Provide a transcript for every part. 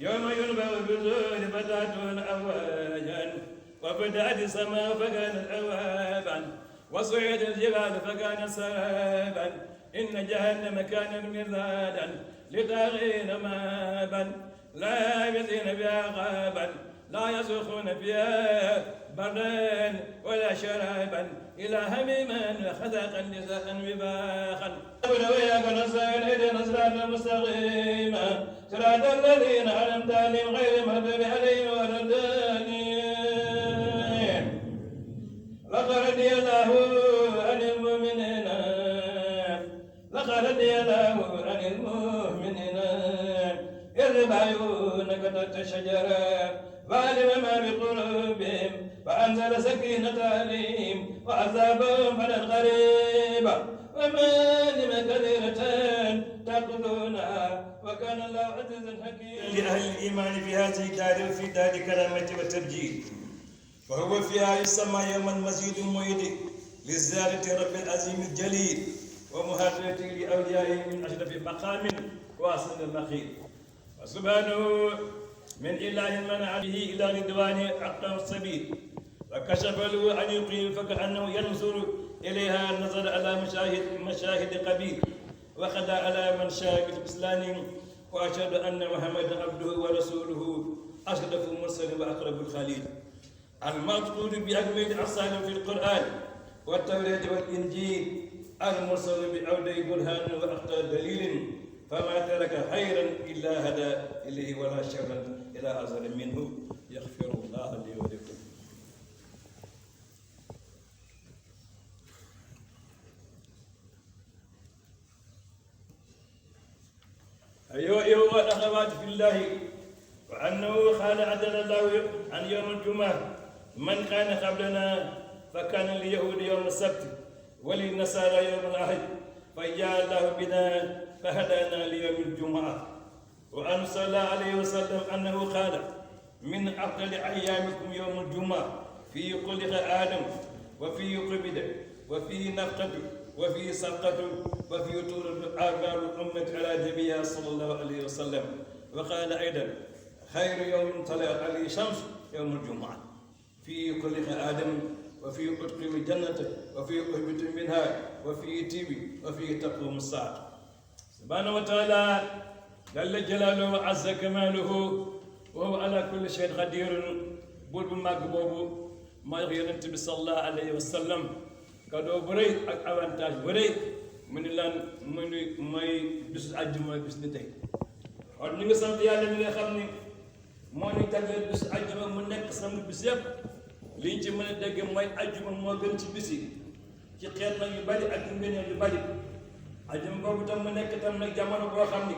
يوم ينبغ في الزور فتأتون أفواجا وفتحت السماء فكانت أبوابا وصعد الجبال فكانت سرابا إن جهنم كانت مرصادا للطاغين مآبا لابثين فيها غابا لا يذوقون فيها بردا ولا شرابا إلا حميما خذاقا جزاء وفاقا وإياك نستعين اهدنا الصراط المستقيم صراط الذين أنعمت عليهم غير المغضوب عليهم ولا الضالين لقد رضي الله عن المؤمنين لقد رضي الله عن المؤمنين إذ يبايعونك تحت الشجرة فعلم ما بقلوبهم فأنزل سكينة عليهم وعذابهم فلا قريبا وما لم كثيرة تأخذونها وكان الله عزيزا حكيما لأهل الإيمان في هذه الدار وفي دار كرامة والتبجيل فهو فيها يسمى يوما مزيد موعد لزيارة رب العظيم الجليل ومهاجرته لأوليائه من أشرف مقام واصل المخيل وسبحانه من إله منع به إلى رضوانه أقام السبيل وكشف له أن يقيم فكأنه ينظر إليها النظر على مشاهد قبيل وخدع على من شاهد الإسلام وأشهد أن محمدا عبده ورسوله أشرف المرسل وأقرب الخليل المذكور بأكمل أصحابه في القرآن والتوراة والإنجيل المرسل بأودي برهان وأخطار دليل فما ترك خيرا إلا هدى إليه ولا شرا إلى أزل منه يغفر الله لي ولكم. أيها الأخوات في الله وأنه قال عدل الله عن يوم الجمعة من كان قبلنا فكان لليهود يوم السبت وللنصارى يوم الأحد فجاء الله بنا فهدانا ليوم الجمعة وأن صلى الله عليه وسلم أنه قال من أفضل أيامكم يوم الجمعة فيه خلق آدم وفيه قبض وفيه نفقة وفيه سبقة وفيه طول آبار الأمة على نبيها صلى الله عليه وسلم وقال أيضا خير يوم طلعت عليه الشمس يوم الجمعة فيه خلق آدم وفيه أدخل الجنة وفيه أهبط منها وفيه تيبي وفيه تقوم الساعة سبحانه وتعالى جل جلاله وعز كماله وهو على كل شيء قدير بول بماغبوبو ما ينتبه صلى الله عليه وسلم كادو بري اك avantage بري من لان موي بس اجما بس نتاي on ñi nga sant yalla mi nga xamni mo ñu tagal bis aljuma mu nek sam bis yeb liñ ci mëna dégg moy aljuma mo gën ci bisi ci xéet nak yu bari ak ngëneel yu bari aljuma bobu tam mu nek tam nak jamono bo xamni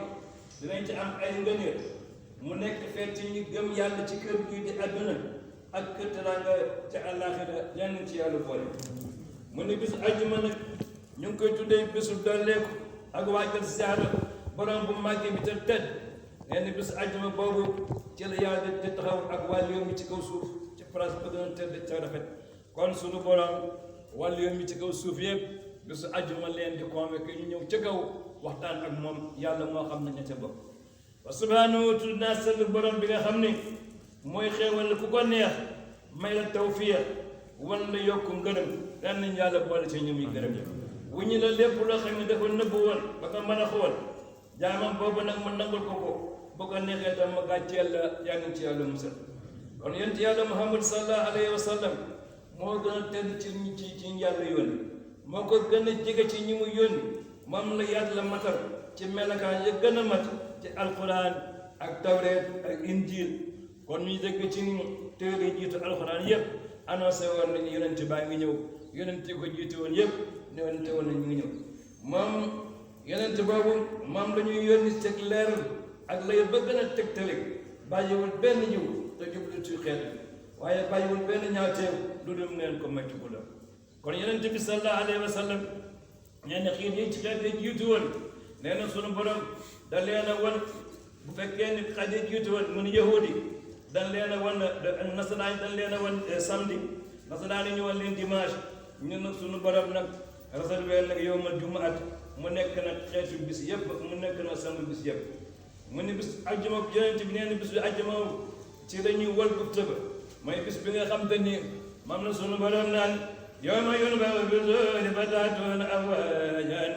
dinañ ci am ay ngëneel mu nek feet ci ñi gëm yalla ci kër gi di aduna ak kër teranga ci alakhirah ñan ci yalla boole mu ne bis aljuma nak ñu ngi koy tuddee bisu dolleeku ak waajal ziyaara borom bu màggee bi te tedd nee na bisu aljuma boobu ci la yàlla di taxaw ak wàllu yow mi ci kaw suuf ci place ba gën a tedd ca rafet kon sunu borom wàllu yow mi ci kaw suuf yëpp bisu aljuma leen di convoqué ñu ñëw ca kaw waxtaan ak moom yàlla moo xam ne ña ca bopp wa subhanahu tudd naa sell borom bi nga xam ne mooy xéewal ku ko neex may la tawfiya wan la yokku ngërëm daan nañ yàlla boole ci ñu muy gërëm yi wu ñu la lépp loo xam ne dafa nëbbu woon ba ko mën a xool jaamam boobu nag mu nangul ko ko bu ko neexee tam ma gàcceel la yaa ngi ci yàlla musal kon yonent yàlla Muhammad sallallahu alayhi wa sallam moo gën a tedd ci yàlla yónni moo ko gën a jege ci ñi mu yónni moom la yàlla matal ci melakaan ya gën a mat ci alquran ak tawreet ak injil kon ñu dégg ci téere jiitu alquran yëpp annoncé woon nañu yonent baa ngi ñëw yonent ko jiitu woon yëpp ne yonent woon nañu ngi ñëw moom yonent boobu moom la ñuy yónni teg leer ak lay ba gën a tegtale bàyyiwul benn jiw te jublu ci xeet waaye bàyyiwul benn ñaawteew lu dul ngeen ko métti bu doon kon yonent bi sallallahu alayhi wa sallam nee na xiit yi ci xeet yi jiitu woon nee na sunu borom da leen a wan bu fekkee ni xeet yi jiitu woon mu ni yahudi dañ leen a wan nasaraan dañ leen a wan samedi nasaraan yi ñu wan leen dimanche ñun nag sunu borom nag réservé nag yowmal jumaat mu nekk nag xeetu bis yëpp mu nekk nag sama bis yëpp mu ne bis àjjuma yonent bi nee na bis bi àjjuma ci la ñuy wal bufta ba mooy bis bi nga xam te ni moom la sunu borom naan yawma yunbahu fi-s-suuri fata'tuuna afwaajan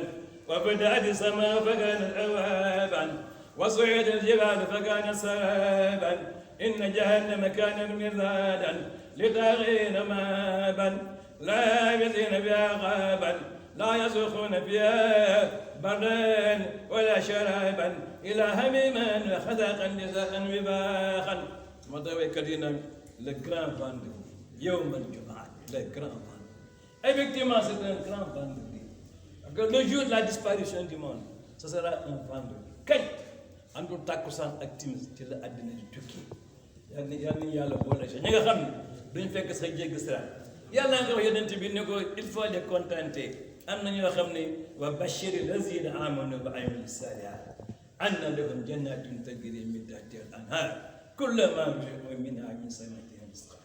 wa futihati as-samaa'u fa kaanat abwaaban wa suyirat al-jibaalu fa kaanat saraaban inna jahannama kaanat mirsaadan lit-taaghina ma'aaban laabisiina fiihaa ahqaaban laa yazuuquuna fiihaa bardan wa laa sharaaban illaa hamiiman wa ghasaaqan jazaa'an wifaaqan. moo tax waykat yi naan le grand vendredi yawmal jumaa, le grand vendredi. Effectivement, c'est un grand vendredi. Parce que le jour de la disparition du monde, ce sera un vendredi. kañ àndul tàkkusaan ak timis ci la àddina di tukki yàlla boole si ñi nga xam ne duñ fekk sax jéggi siraat yàlla nga wax yonent bi ne ko il faut les contenter. am na ñoo xam ne wa bashiri lazina amanu wa amilu salihat anna lahum jannatin tajri min tahtiha al-anhar kullama ruziqu minha min samaratin rizqan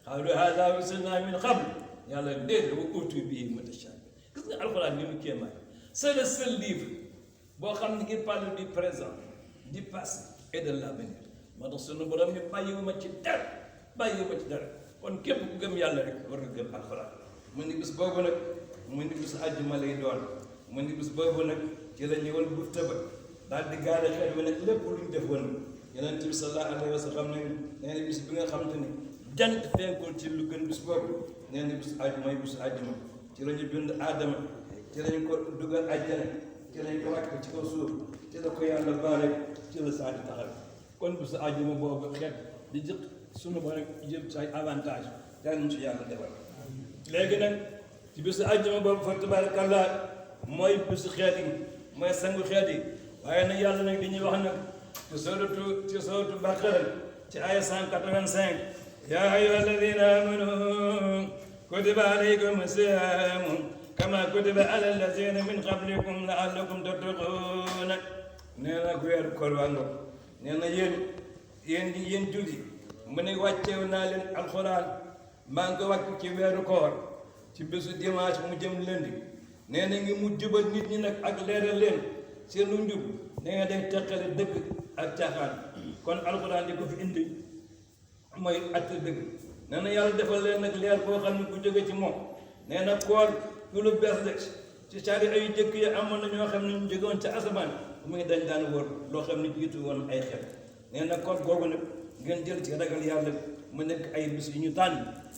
qalu hadha rusuluna min qabl yàlla déedéet wa utu bihi mutashabiha. gis nga alxuraan ni mu kéemaan c'est le seul livre boo xam ne il parle du présent du passé et de l'avenir. moo tax sunu borom ñu bàyyiwuma ci dara kon képp ku gëm yàlla rek war nga gëm alxuraan. mu ni bis boobu nag mu ni bis àjjuma lay doon mu ni bis boobu nag ci la ñëwal bufta ba daal di gaale xel bi nag lépp lu ñu defoon Yonent bi sallallahu alayhi wa sallam ne nee na bis bi nga xamante ni jant fenkul ci lu gën bis boobu nee na bis àjjuma mooy bis àjjuma ci la ñu bind Aadama ci la ñu ko dugal àjjana ci la ñu ko wàcc ci kaw suuf ci la ko yàlla baale ci la saa di taxaw kon bis àjjuma boobu xeet di jëkk sunu borom jëm say avantage daal ñu ci yàlla defal. léegi nag ci bisu àjjuma boobu fa tabarakallah mooy bisu xeet yi mooy sangu xeet yi waaye nag yàlla nag di ñuy wax nag ci sooratu Baqara ci aya 185 yaa ayyuha alladina amanu kutiba alaykum siyaamu kama kutiba ala alladina min qablikum laallakum tattaquuna. nee na ku weeru koor waa nga nee na yéen julli mu ne wàcceew naa leen alxuraan maa ngi ko wàcc ci weeru koor ci bésu dimanche mu jëm lundi nee na ngi mu jubal nit ñi nag ak leeral leen seen lu njub nee nga day teqale dëgg ak caaxaan. kon alxuraan di ko fi indi mooy atte dëgg. nee na yàlla defal leen nag leer boo xam ne ku jóge ci moom nee na koor ku lu bees de ci caari ay jëkk yi amoon na ñoo xam ne ñu jógewoon ca asamaan muy dañ daan wóor loo xam ne jiitu woon ay xel. nee na koor googu nag ngeen jël ci ragal yàlla mu nekk ay bis yu ñu tànn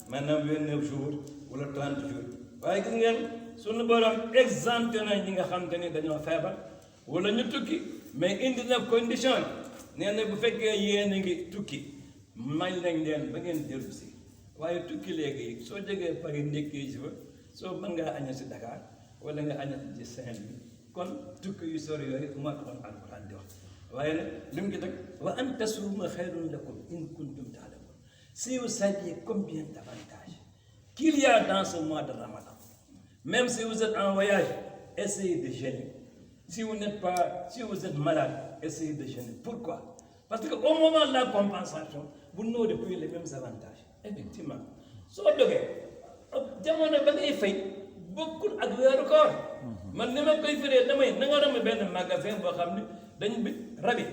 maanaam 29 jours wala 30 jours waaye gis ngeen sunu borom exempté na ñi nga xam te ni dañoo feebar wala ñu tukki mais indi na condition nee na bu fekkee yéen a ngi tukki mañ nañ leen ba ngeen dellu si waaye tukki léegi soo jógee Paris ndekkee si fa soo mën ngaa aña si Dakar wala nga aña si Saint-Louis kon tukki yu sori yooyu moo taxoon alquran di wax. waaye nag li mu ci teg wa an tasuuma xayrun lakum in kuntum ta'lamun. Si vous saviez combien d'avantages qu'il y a dans ce mois de Ramadan, même si vous êtes en voyage, essayez de jeûner. Si vous êtes malade, essayez de jeûner. Pourquoi? Parce qu'au moment de la compensation, vous n'aurez plus les mêmes avantages. Effectivement, soo dogee jamono ba ngay fay bokkul ak weeru koor. man ni ma koy firee damay na nga dem benn magasin boo xam ne dañu bi rabais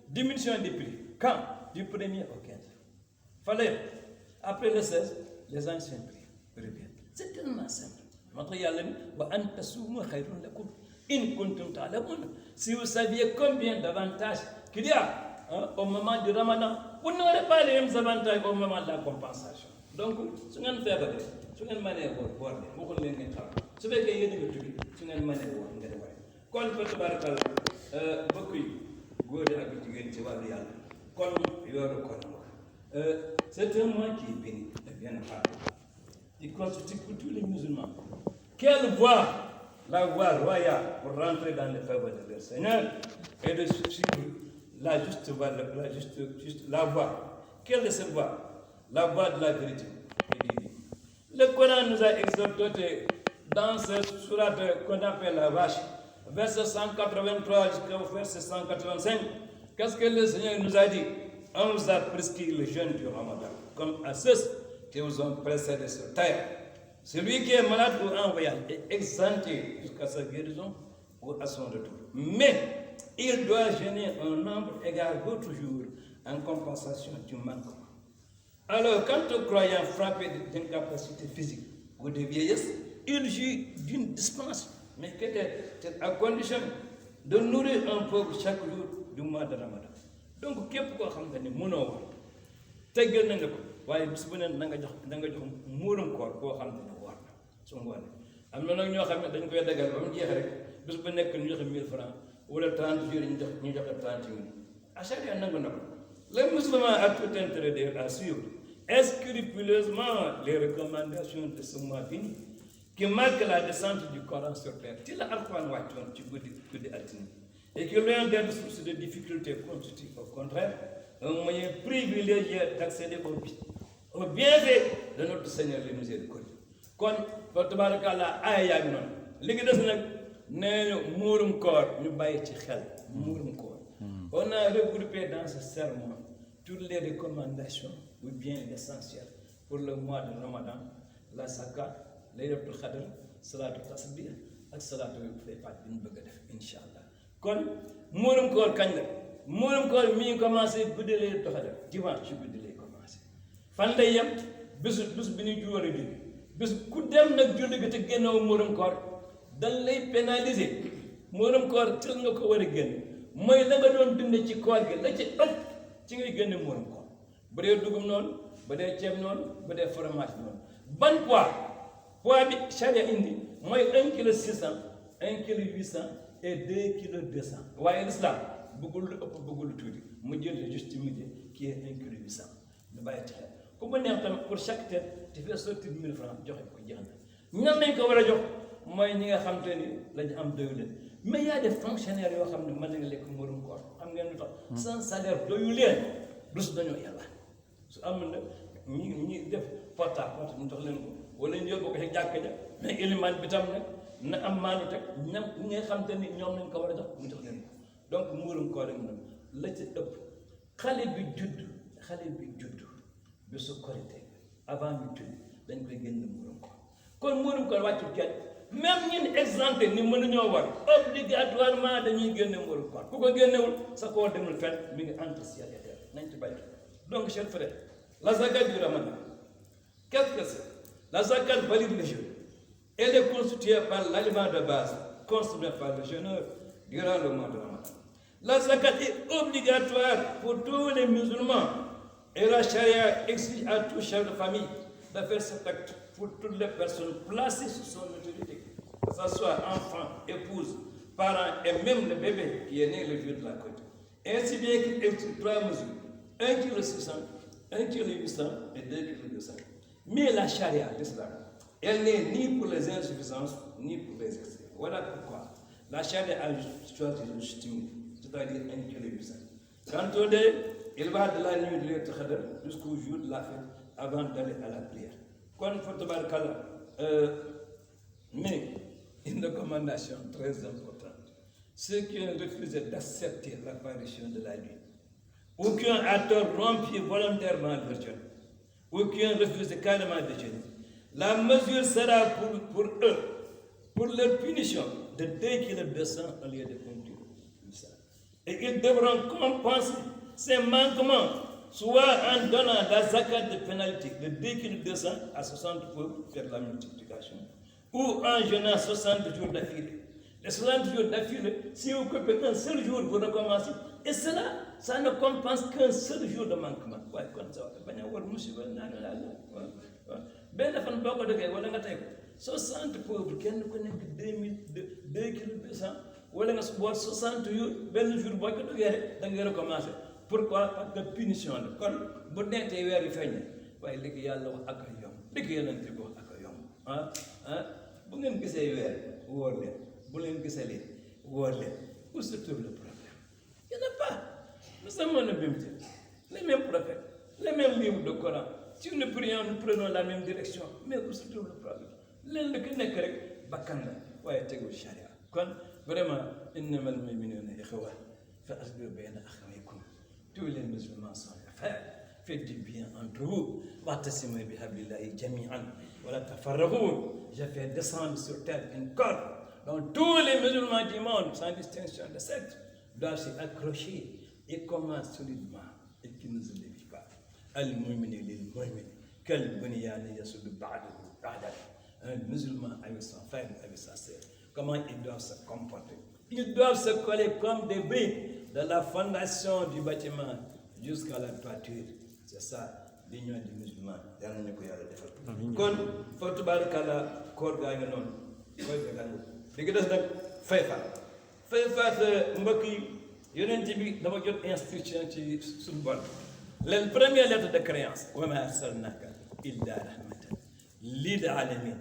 diminution des prix quand du 1er au 15 fallait après le 16 les anciens prix reviennent. C'est tellement simple. moo tax yàlla ni wa an tasuumu xayrun lakum in kuntum ta'lamun. Si vous saviez combien d'avantages qu'il y a au moment du Ramadan, vous n'aurez pas les mêmes avantages au moment de la compensation. Donc su ngeen feebaree su ngeen mënee woor de waxul leen ngeen xam su fekkee yéen a ngi tukki su ngeen mënee woor ngeen woor. kon fa tabarakallah mbokk yi góor yi ak jigéen ci wàllu yàlla kon yoonu kon c'est un mois qui est béni de bien parler. Il constitue pour tous les musulmans. Quelle voie? La voie royale pour rentrer dans les faveurs de leur Seigneur et de suivre la juste voie, la voie. Quelle est cette voie? La voie de la vérité et du bien. Le Coran nous a exhorté dans cette sourate qu'on appelle la Vache, verset 183 jusqu'au verset 185. Qu'est-ce que le Seigneur nous a dit? On nous a prescrit le jeûne du Ramadan, comme à ceux qui vous ont précédé sur terre. Celui qui est malade ou en voyage est exempté jusqu'à sa guérison ou à son retour. Mais il doit jeûner un nombre égal d'autres jours en compensation du manquement. Alors, quand un croyant frappé d'incapacité physique ou de vieillesse, il jouit d'une dispense, mais c'est à condition de nourrir un peuple chaque jour du mois de Ramadan. Donc, képp koo xam ne mënoo war teggal nañ la ko waaye bis bu ne na nga jox muurum koor koo xam ne war na su ngoonee am na nag ñoo xam ne dañ koy dagal ba mu jeex rek bis bu nekk ñu joxe 1000 francs wala 30 jours ñu joxe 30 000 à chaque fois nangu na ko. Le musulman a tout intérêt à suivre scrupuleusement les recommandations de ce mois béni qui marque la descente du Coran sur terre. Ci la Alxuraan wàccoon ci guddi altine et que loin d'être source de difficultés constitue au contraire un moyen privilégié d'accéder au bienfait de notre Seigneur le miséricordieux. Kon fa tabarakallah aaya yaa ngi noonu li ngi des nag nee ñu muurum koor ñu bàyyi ci xel muurum koor. On a regroupé dans ce sermon toutes les recommandations ou bien l'essentiel pour le mois de Ramadan, la zakat, laylatul qadr, salatu tasbih ak salatu fat bi ñu bëgg a def incha allah. Kon muurum koor kañ la muurum koor mi ngi commencé guddi laylatul qadr dimanche ci guddi lay commencé fan lay yem bés bi ñu juwar a julli bés ku dem nag julli gi te génnoo muurum koor dañ lay pénaliser muurum koor teel nga ko war a génn mooy la nga doon dund ci koor gi la ci ëpp ci ngay génne muurum koor bu dee dugub noonu bu dee ceeb noonu bu dee fromage noonu ban poids bi charia indi mooy 1 kilo 600 1 kilo 800 et 2 kilo 200 waaye l'islam bëggul lu ëpp bëggul lu tuuti mu jël juste milieu qui est 1 kilo 800 ñu bàyyi ci xel ku mu neex tamit pour chaque tête tu fais sortir 1000 francs joxe ko jeex na ñan lañ ko war a jox mooy ñi nga xam te ni lañu am doyu leen mais y a des fonctionnaires yoo xam ne mën nañu lekk muurum koor xam ngeen lu tax sans salaire doyu leen dus dañoo yàlla su amul nag ñi def porte à porte ñu jox leen ko wala ñu yóbbu ko ci jàkk ja mais ilimaan bi tam nag na am maanu teg ñi nga xam te ni ñoom lañ ko war a jox mu jox leen ko donc muurum koor rek nag la ci ëpp xale bi judd bi su korité avant ñu julli dañ koy génn muurum koor kon muurum koor wàccul kenn même ñun exempté ni mënuñoo war obligatoirement dañuy génne muurum koor ku ko génnewul sa koor demul fenn mi ngi entre ciel et terre nañ ci bàyyi donc chers frères la zakat du Ramadan qu'est-ce que c'est? La zakat valide le jeûne. Elle est constituée par l'aliment de base consommé par le jeûneur durant le mois de Ramadan. La zakat est obligatoire pour tous les musulmans et la charia exige à tout chef de famille de faire cet acte pour toutes les personnes placées sous son autorité, que ce soit enfant, épouse, parents et même le bébé qui est né le jour de la côte. Ainsi bien qu'il existe 3 mesures, 1 kilo 600, 1 kilo 800 et 2 kilo 200. Mais la charia, l'islam, elle n'est ni pour les insuffisances, ni pour les excès. Voilà pourquoi la charia a choisi le stimuler, c'est-à-dire 1 kilo 800. Quant au dé, il va de la nuit de l'Laylatul Qadr jusqu'au jour de la fête avant d'aller à la prière. Quand faut tabarakallah, mais une recommandation très importante. Ceux qui ont refusé d'accepter l'apparition de la nuit, ou qui ont à tort rompu volontairement leur jeûne, ou qui ont refusé carrément de jeûner, la mesure sera pour eux, pour leur punition, de 2 kg 200 au lieu de 1 kg 800. Et ils devront compenser ces manquements, soit en donnant la zakat de pénalité de 2 kg 200 à 60 pour faire la multiplication, ou en jeûnant 60 jours d'affilée. Les 60 jours d'affilée, si vous coupez un seul jour, vous recommencez. Et cela, ça ne compense qu'un seul jour de manquement. waaye kon sa bañ a war musiba naan la benn fan boo ko dëggee wala nga tey ko 60 pauvres kenn ku nekk 2 kilos 200 wala nga boot 60 jours benn jour boo ko dëggee rek da ngay recommencer. Pourquoi? Parce que punition la kon bu nekkee weer yu feeñ waaye léegi yàlla wax ak a yomb léegi yonent bi wax ak a yomb bu ngeen gisee weer wóor leen bu leen gisee leen wóor leen où se trouve le problème? Il n'y en a pas. Nous sommes le même Dieu, les mêmes prophètes, les mêmes livres de Coran. Si nous prions, nous prenons la même direction. Mais où se trouve le problème? L'un de qui n'est que bakkan la waaye tegul charia. Kon vraiment innamal mu'minuna ikhwa fa aslihu bayna akhawaykum. Tous les musulmans sont frères. Faites du bien entre vous. Wa'tasimu bihablillahi jami'an wa la tafarraqu. Je fais descendre sur terre une corde dont tous les musulmans du monde, sans distinction de secte, doit s'y accrocher et commence solidement et qui ne se dévie pas. Al-mu'minu lil-mu'min kal-bunyani yasuddu ba'duhu ba'dan. Un musulman avec son frère, avec sa sœur, comment ils doivent se comporter? Ils doivent se coller comme des briques de la fondation du bâtiment jusqu'à la toiture. C'est ça l'union du musulman. Yàlla nañu ko yàlla defal. Kon fa tabarakallah koor gaa nga noonu koy ga nag li des nag fay faat mbokk yi yonent bi dama jot instruction ci suñu bon les premières lettres de créance wa ma arsalnaka illa rahmatan lil alamin.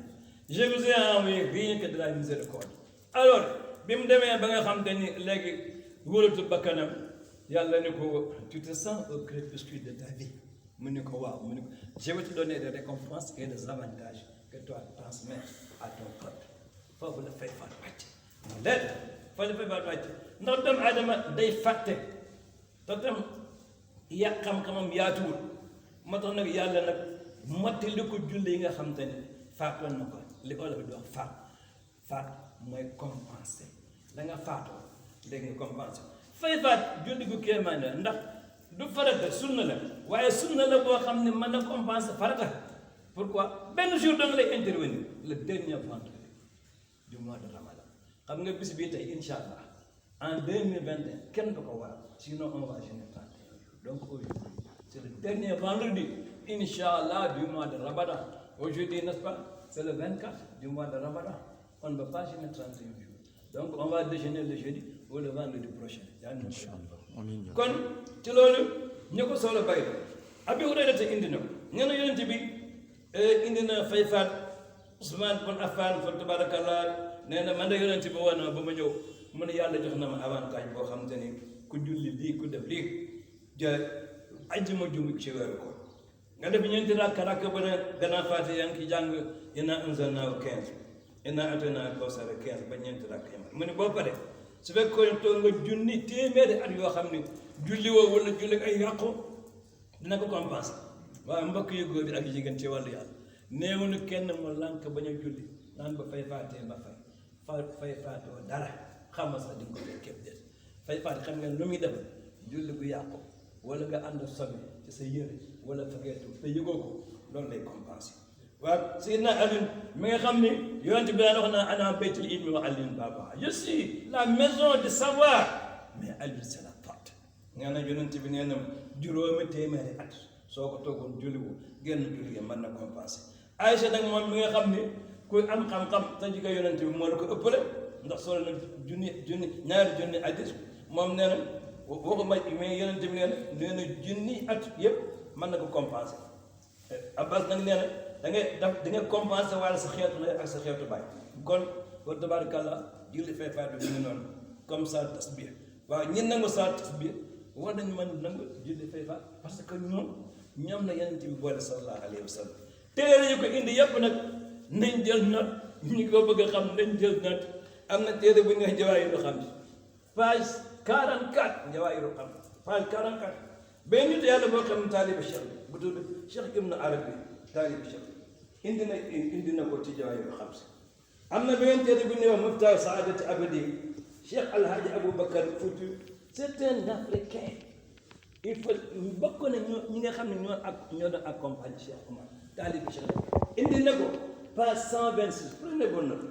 Je vous ai envoyé rien que de la miséricorde. Alors bi mu demee ba nga xam te ni léegi wóolatu bakkanam yàlla ni ko tu te sens au crépuscule de ta vie mu ni ko waaw mu ni ko je vais te donner des récompenses et des avantages que toi transmettre à ton peuple. Foofu la fay faat wàcc léegi foofu la fay faat wàcc ndax doomu aadama day fàtte te tam xam-xamam yaatuwul moo tax nag yàlla nag mottali ko julli yi nga xam te ni faatoon na ko li olof di wax faat mooy compenser da nga faatoo léegi nga compenser fay faat julli gu kéemaane ndax du farata sunna la waaye sunna la boo xam ne mën na compenser farata. Pourquoi? Benn jour da nga lay intervenir le dernier vendredi du mois de Ramadan xam nga bis bii tey incha allah en 2021 kenn du ko war sinon on va jeûner 31 jours. Donc aujourd'hui c'est le dernier vendredi incha allah du mois de Ramadan. Aujourd'hui, n'est-ce pas? C'est le 24 du mois de Ramadan. On ne va pas jeûner 31 jours. Donc on va déjeuner le jeudi ou le vendredi prochain. Kon ci loolu ñu ko solo bay Abi Hurayra te indi na ko nee na yonent bi indi na fay faat Ousmane bon Affan fa tabarakallah nee na man de yonent bi woon na ba ma ñëw mu ne yàlla jox na ma avantage boo xam te ni ku julli lii ku def lii ja ajjuma jum ci weeru ko nga def ñeenti rakk ba ne gannaaw faati yaa ngi ci jàng inna anzalnaahu 15 inna ataynaaka kawsara 15 ba ñeenti rakk yam mu ne boo pare su fekkoon toog nga junni téeméeri at yoo xam ne julli woo wala julli ay yàqu dina ko compenser waaye mbokk yu góor yi ak jigéen ci wàllu yàlla néew na kenn mu lànk bañ a julli naan ba fay faatee ba fay faatoo dara xam nga sax di nga ko fay képp des fay faat xam nga lu muy def julli bu yàqu wala nga ànd sobe ci sa yére wala fageetu te yëgoo ko loolu lay compenser. waaw Seydina Alioune mi nga xam ni yonent bi daan wax naa ana baytul ilmi wa Alioune baba je suis la maison de savoir mais Alioune c'est la porte. nee na yonent bi nee na juróomi téeméeri at soo ko toogoon julliwu génn julli mën na compenser. Aïcha nag moom mi nga xam ni kuy am xam-xam te jigéen yonent bi moo la ko ëppale ndax soo na ñaari junni addis moom nee na waxuma mais yonent bi nee na junni at yëpp mën na ko compenser. Abbas nag nee na da ngay daf di nga compenser wala sa xeetu la ak sa xeetu baay kon wa tabarakallah julli fay faat bi mu ngi noonu comme ça tasbih waaw ñi nangu saa tasbih war nañu mën nangu julli fay faat parce que ñoom la yonent bi boole sallallahu alayhi wa sallam téere yu ko indi yëpp nag nañ jël note ñi ko bëgg a xam nañ jël note am na téere bu ñu wax Jawaahiru xam page 44 Jawaahiru xam page 44 benn nit yàlla boo xam taaliba Cheikh bu tudd Cheikh Ibn Arabi taaliba Cheikh indi na ko ci Jawaahiru xam si am na benn téere bu ñuy wax Miftaah Saadati Abadi Cheikh Alhaji Aboubacar Fouti c'est un Africain il faut bokk na ñi nga xam ne ñoo doon accompagner Cheikh Oumar taaliba Cheikh indi na ko page 126 prenez bonne note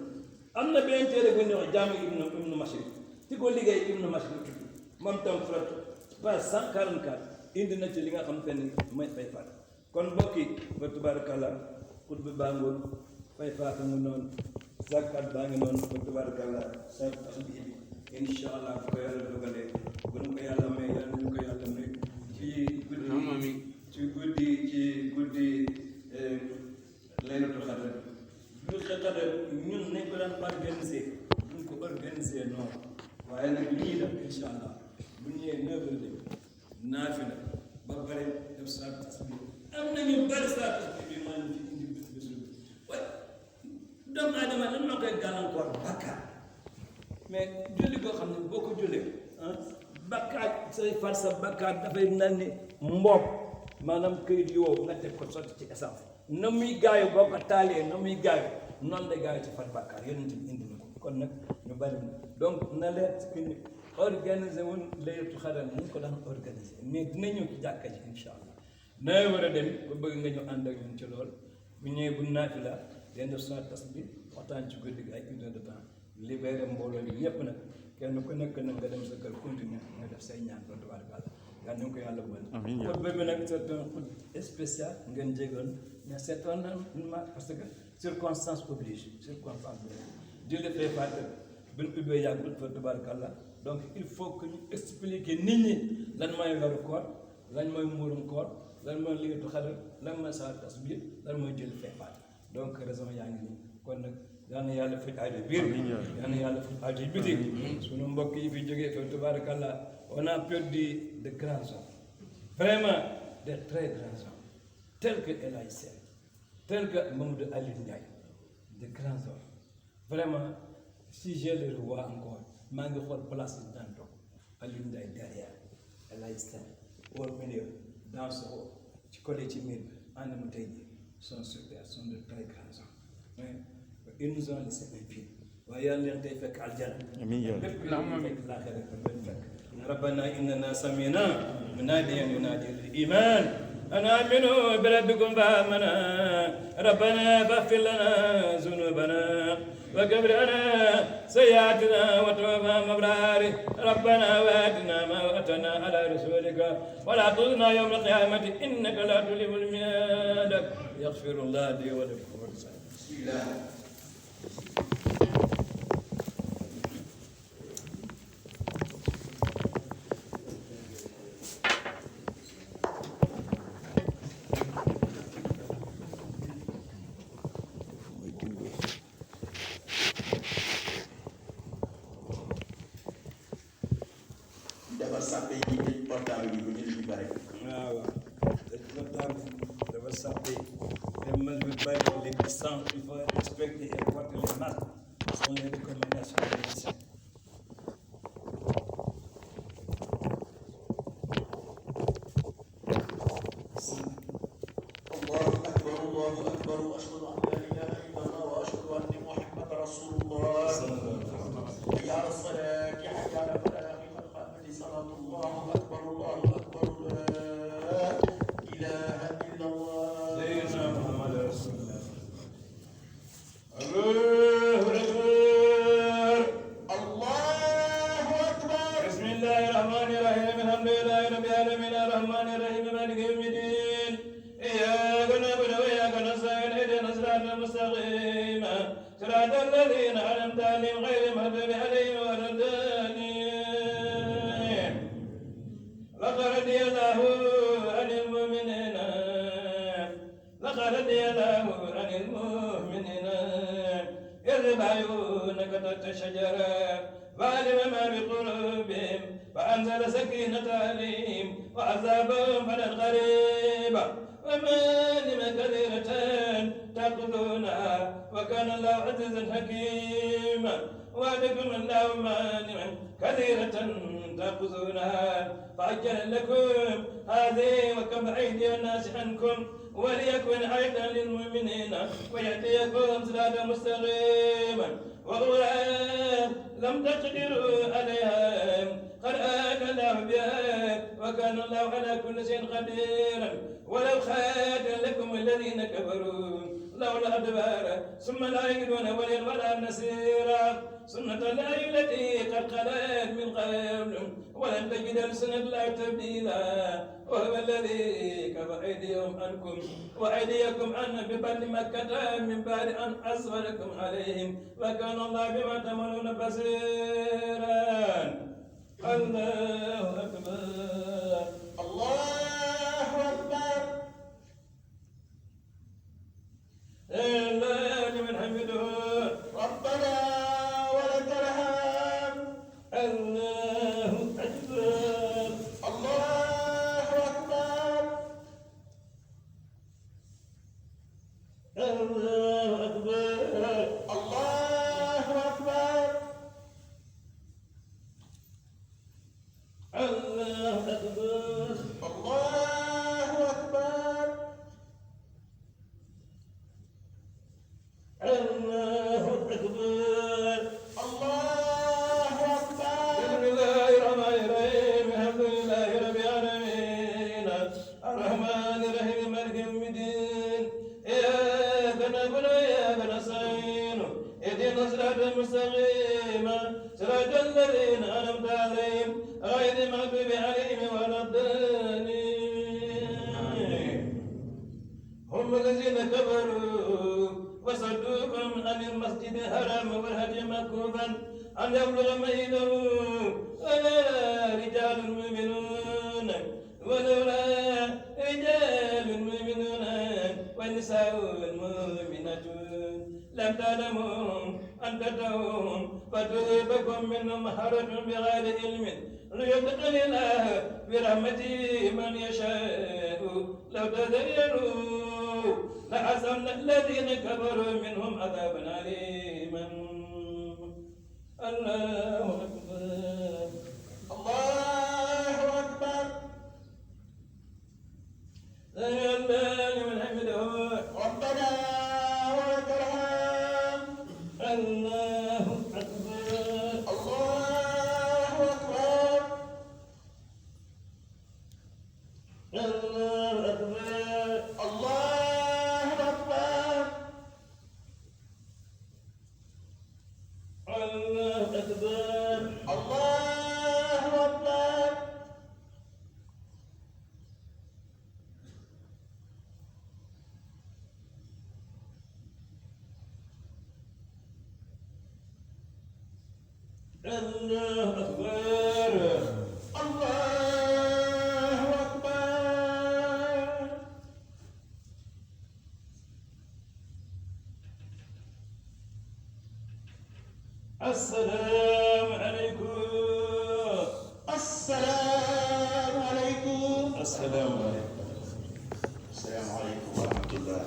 am na benn téere bu ñuy wax Jaami Ibnu Mashrik ci ko liggéey Ibnu Mashrik tudd moom tam frat page 144 indi na ci li nga xam te ni may fay faat kon mbokk yi ba tabarakallah xutba baa ngoon fay faat mu noonu zakat baa ngi noonu ba tabarakallah sa tasbih bi incha allah bu ko yàlla dogalee bu nu ko yàlla may yàlla ñu ko yàlla may ci guddi laylatul xadar bu xadar ñun nañ ko daan organiser duñ ko organiser noonu waaye nag lii def incha allah bu ñëwee 9h naafila ba pare def saa tasbih am nañu bari saa tasbih bi maa ngi fi indi bés bi waaye doomu aadama lan moo koy gàllankoor bakkaar mais julli boo xam ne boo ko jullee bakkaar say far sa bakkaar dafay naan ni mboob maanaam këyit yoo nga teg ko sotti ci essence na muy gaayu boo ko taalee na muy gaayu noonu la gaayu ci far bakkaar yonent bi indi na ko kon nag ñu bari donc na leer ci organiser woon laylatul xadar mu ngi ko daan organiser mais dina ñëw ci jàkka ji incha allah na war a dem ba bëgg nga ñëw ànd ak ñun ci lool bu ñëwee bu naati la den def sa tas bi waxtaan ci guddi gi ay une heure de temps libéré mbooloo bi ñëpp nag kenn ku nekk nag nga dem sa kër continuer nga def say ñaan ba tabaarkalla yal na ko yàlla boole. xutba bi nag c'est un xutba spécial ngeen jégoon mais c'est un normal parce que circonstance oblige julli fay fàtte bi ñu ubbee yàggul fa tabaarkalla donc il faut que ñu expliquer nit ñi lan mooy weeru koor lan mooy muurum koor lan mooy laylatul xadar lan mooy saa tasbiih lan mooy julli fay fàtte donc raison yaa ngi nii kon nag yal na yàlla faj aajo biir yal na yàlla faj aajo biti suñu mbokk yi fi jógee fa tabaarkalla on a perdu de grands hommes vraiment de très grands hommes tels que El Hadj Sène tels que Mamadou Aliou Ndiaye de grands hommes vraiment si je le revois encore maa ngi xool place yi daan toog Aliou Ndiaye derrière El Hadj Sène au milieu dans ce haut ci collé ci miir bi ànd mu tey jii sont super sont de très grands hommes mais ils nous ont laissé un pied waaye yàlla leen tey fekk aljana lépp la fekk laaxira leen fekk ربنا إننا سمعنا مناديا ينادي للإيمان أن آمنوا بربكم فآمنا ربنا فاغفر لنا ذنوبنا وكفر عنا سيئاتنا وتوفنا مع الأبرار ربنا وآتنا ما وعدتنا على رسولك ولا تخزنا يوم القيامة إنك لا تخلف الميعاد يغفر الله لي ولكم بسم الله il faut respecter et porter les masques selon les recommandations des médecins. الله أكبر الله أكبر وأشهد أن لا إله إلا الله وأشهد أن محمد رسول الله حي على الصلاة حي على الفلاح قد قامت صلاة الله أكبر الله أكبر لا إله إلا الله سيدنا محمد رسول الله الله أكبر بسم الله الرحمن الرحيم الحمد لله رب العالمين الرحمن الرحيم مالك يوم الدين إياك نعبد وإياك نستعين اهدنا الصراط المستقيم صراط الذين أنعمت عليهم غير المغضوب عليهم ولا الضالين لقد رضي الله عن المؤمنين لقد رضي الله عن المؤمنين إذ يبايعونك تحت الشجرة فعلم ما بقلوبهم فأنزل سكينة عليهم وعذابهم فلا قريبا ومغانم كثيرة تأخذونها وكان الله عزيزا حكيما وعدكم الله مغانم كثيرة تأخذونها فعجل لكم هذه وكف أيدي الناس عنكم وليكن آية للمؤمنين ويأتيكم صراطا مستقيما وأخرى لم تقدروا عليها قد آتى الله بها وكان الله على كل شيء قديرا ولو خاتم لكم الذين كفروا لولا أدبار ثم لا يجدون وليا ولا نصيرا سنة الله التي قد خلت من قبل ولن تجد لسنة الله تبديلا وهو الذي كفى أيديهم عنكم وأيديكم عنا ببطن مكة من بعد أن أظفركم عليهم وكان الله بما تعملون بصيرا الله أكبر الله أكبر الله لمن حمده ربنا ولك الحمد الله أكبر الله أكبر الله أكبر الله أكبر الله أكبر الله الرحمن الرحيم مالك يوم الدين إياك نعبد وإياك نستعين اهدنا الصراط المستقيم صراط الذين أنعمت عليهم غير المغضوب عليهم ولا الضالين هم الذين كفروا وصدوكم عن المسجد الحرام والهدي مكروها أن يبلغ ميله ولا رجال مؤمنون ولولا رجال مؤمنون ونساء مؤمنات لم تعلموا أن تدعوهم فتصيبكم منهم حرج بغير علم ليدخل الله برحمته من يشاء لو تزينوا لحسن الذين كفروا منهم عذابا أليما الله أكبر الله أكبر سمع الله لمن حمده ربنا ولك الحمد الله أكبر الله أكبر الله أكبر الله أكبر الله أكبر الله أكبر الله أكبر الله أكبر السلام عليكم السلام عليكم السلام عليكم السلام عليكم ورحمة الله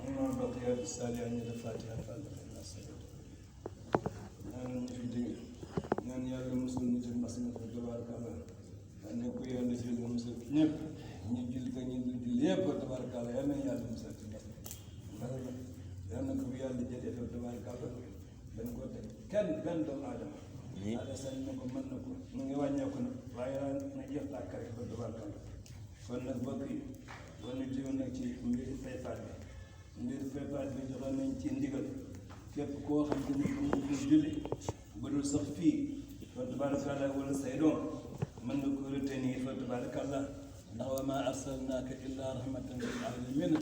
اللهم بقي بالصالحين الفاتحة الناس ñaan ñu fi dégg ñaan yàlla musul ñu ci mbas mi fa tabaarkalla ne ko yàlla ci la musul ñëpp ñu julli ko ñu dul julli yëpp fa tabaarkalla yal na yàlla musal ci mbas mi yal na ko fi yàlla jëlee fa tabaarkalla dañ ko teg kenn benn doomu aadama yàlla sañ na ko mën na ko mu ngi wàññeeku nag waaye na jeex tàkk rek fa tabaarkalla kon nag mbokk yi kon ñu jiwoon nag ci mbiri fayfaat bi mbiri fayfaat bi joxoon nañ ci ndigal képp koo xam te ni mu ngi julli bu dul sax fii fa tabaarkalla wala say doom mën nga ko retenir fa tabaarkalla ndax wa maa arsalnaaka illaa rahmatan lil aalamiin